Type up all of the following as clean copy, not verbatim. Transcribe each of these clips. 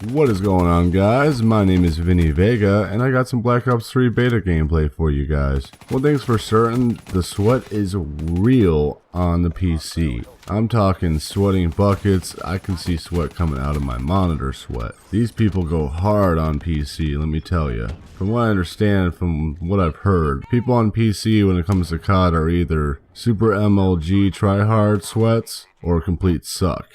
What is going on, guys? My name is Vinny Vega and I got some Black Ops 3 beta gameplay for you guys. One thing's for certain, the sweat is real on the PC. I'm talking sweating buckets. I can see sweat coming out of my monitor sweat. These people go hard on PC, let me tell you. From what I understand, from what I've heard, people on PC when it comes to COD are either super MLG tryhard sweats or complete suck.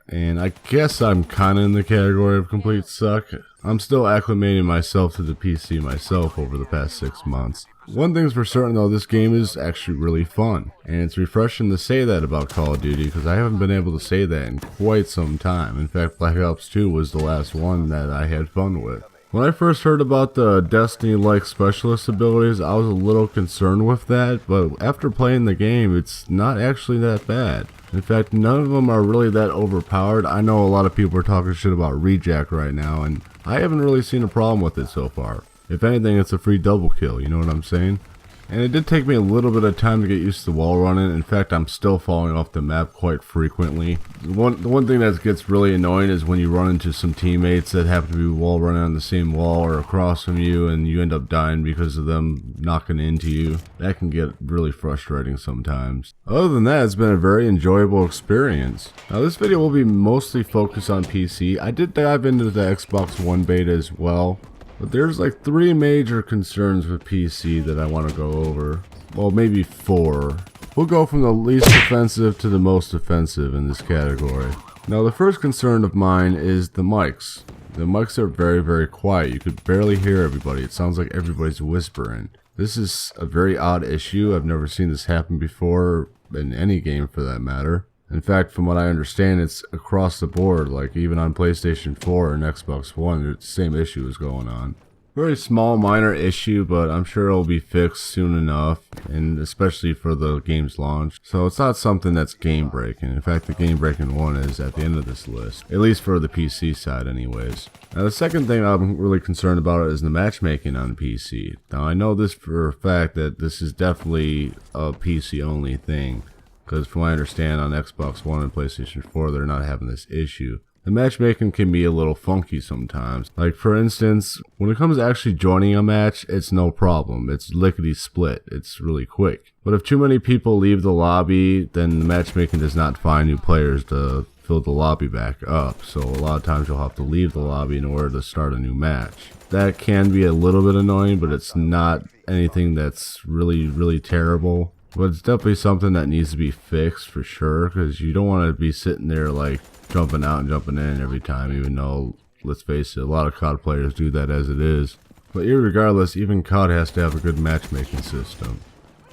And I guess I'm kinda in the category of complete suck. I'm still acclimating myself to the PC myself over the past 6 months. One thing's for certain though, this game is actually really fun. And it's refreshing to say that about Call of Duty because I haven't been able to say that in quite some time. In fact, Black Ops 2 was the last one that I had fun with. When I first heard about the Destiny-like specialist abilities, I was a little concerned with that, but after playing the game, it's not actually that bad. In fact, none of them are really that overpowered. I know a lot of people are talking shit about Reject right now, and I haven't really seen a problem with it so far. If anything, it's a free double kill, you know what I'm saying? And it did take me a little bit of time to get used to wall running. In fact, I'm still falling off the map quite frequently. The one thing that gets really annoying is when you run into some teammates that happen to be wall running on the same wall or across from you and you end up dying because of them knocking into you. That can get really frustrating sometimes. Other than that, it's been a very enjoyable experience. Now this video will be mostly focused on PC. I did dive into the Xbox One beta as well. But there's like 3 major concerns with PC that I want to go over. Well, maybe 4. We'll go from the least offensive to the most offensive in this category. Now the first concern of mine is the mics. The mics are very quiet. You could barely hear everybody. It sounds like everybody's whispering. This is a very odd issue. I've never seen this happen before in any game for that matter. In fact, from what I understand, it's across the board, like even on PlayStation 4 and Xbox One, the same issue is going on. Very small, minor issue, but I'm sure it'll be fixed soon enough, and especially for the game's launch. So it's not something that's game-breaking. In fact, the game-breaking one is at the end of this list, at least for the PC side anyways. Now the second thing I'm really concerned about is the matchmaking on PC. Now I know this for a fact that this is definitely a PC-only thing. Because from what I understand on Xbox One and PlayStation 4, they're not having this issue. The matchmaking can be a little funky sometimes. Like for instance, when it comes to actually joining a match, it's no problem. It's lickety split. It's really quick. But if too many people leave the lobby, then the matchmaking does not find new players to fill the lobby back up. So a lot of times you'll have to leave the lobby in order to start a new match. That can be a little bit annoying, but it's not anything that's really terrible. But it's definitely something that needs to be fixed for sure, because you don't want to be sitting there like jumping out and jumping in every time, even though, let's face it, a lot of COD players do that as it is. But irregardless, even COD has to have a good matchmaking system.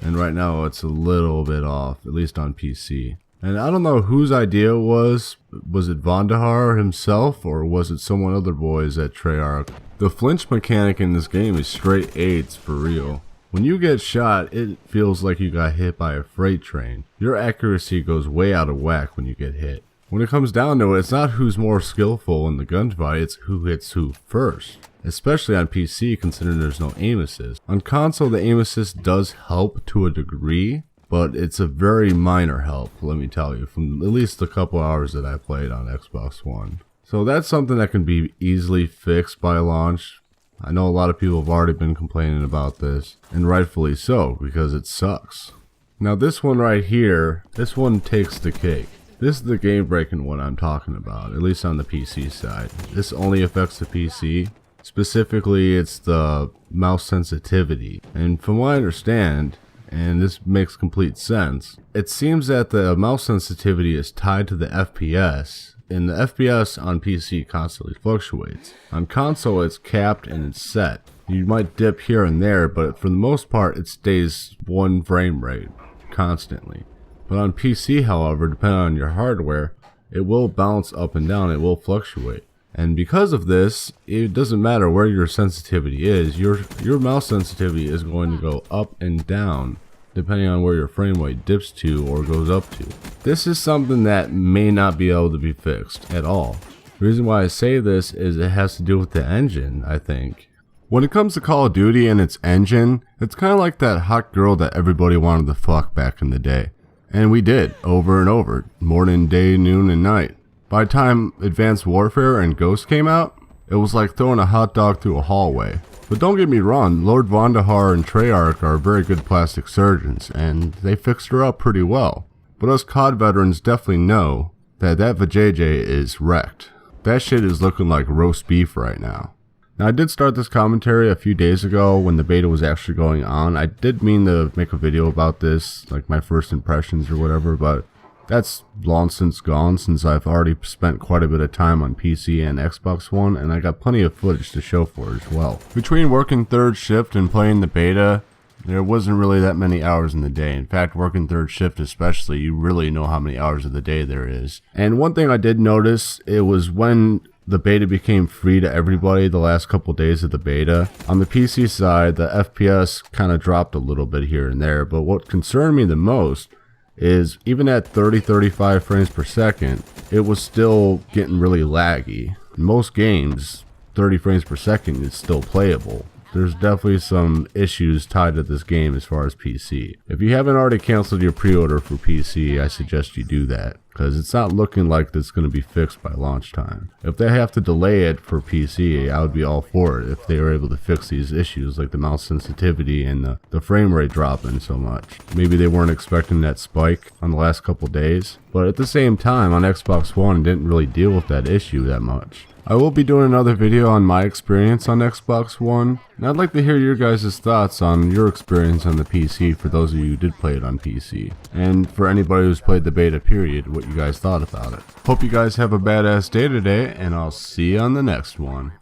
And right now it's a little bit off, at least on PC. And I don't know whose idea it was it Vondahar himself, or was it someone other boys at Treyarch? The flinch mechanic in this game is straight AIDS for real. When you get shot, it feels like you got hit by a freight train. Your accuracy goes way out of whack when you get hit. When it comes down to it, it's not who's more skillful in the gunfight, it's who hits who first. Especially on PC, considering there's no aim assist. On console, the aim assist does help to a degree, but it's a very minor help, let me tell you, from at least a couple hours that I played on Xbox One. So that's something that can be easily fixed by launch. I know a lot of people have already been complaining about this, and rightfully so, because it sucks. Now this one right here, this one takes the cake. This is the game-breaking one I'm talking about, at least on the PC side. This only affects the PC. Specifically, it's the mouse sensitivity. And from what I understand, and this makes complete sense, it seems that the mouse sensitivity is tied to the FPS. And the FPS on PC constantly fluctuates. On console, it's capped and it's set. You might dip here and there, but for the most part, it stays 1 frame rate constantly. But on PC, however, depending on your hardware, it will bounce up and down, it will fluctuate. And because of this, it doesn't matter where your sensitivity is, your mouse sensitivity is going to go up and down depending on where your frame rate dips to or goes up to. This is something that may not be able to be fixed at all. The reason why I say this is it has to do with the engine, I think. When it comes to Call of Duty and its engine, it's kind of like that hot girl that everybody wanted to fuck back in the day. And we did, over and over, morning, day, noon, and night. By the time Advanced Warfare and Ghost came out, It was like throwing a hot dog through a hallway. But don't get me wrong, Lord Vondahar and Treyarch are very good plastic surgeons, and they fixed her up pretty well. But us COD veterans definitely know that Vajayjay is wrecked. That shit is looking like roast beef right now. Now, I did start this commentary a few days ago when the beta was actually going on. I did mean to make a video about this, like my first impressions or whatever, but that's long since gone since I've already spent quite a bit of time on PC and Xbox One, and I got plenty of footage to show for it as well. Between working third shift and playing the beta, there wasn't really that many hours in the day. In fact, working third shift especially, you really know how many hours of the day there is. And one thing I did notice, it was when the beta became free to everybody the last couple days of the beta. On the PC side, the FPS kind of dropped a little bit here and there, but what concerned me the most is even at 30-35 frames per second, it was still getting really laggy. In most games, 30 frames per second is still playable. There's definitely some issues tied to this game as far as PC. If you haven't already canceled your pre-order for PC, I suggest you do that, because it's not looking like it's going to be fixed by launch time. If they have to delay it for PC, I would be all for it if they were able to fix these issues like the mouse sensitivity and the frame rate dropping so much. Maybe they weren't expecting that spike on the last couple days, but at the same time on Xbox One it didn't really deal with that issue that much. I will be doing another video on my experience on Xbox One, and I'd like to hear your guys' thoughts on your experience on the PC for those of you who did play it on PC. And for anybody who's played the beta period, what you guys thought about it. Hope you guys have a badass day today, and I'll see you on the next one.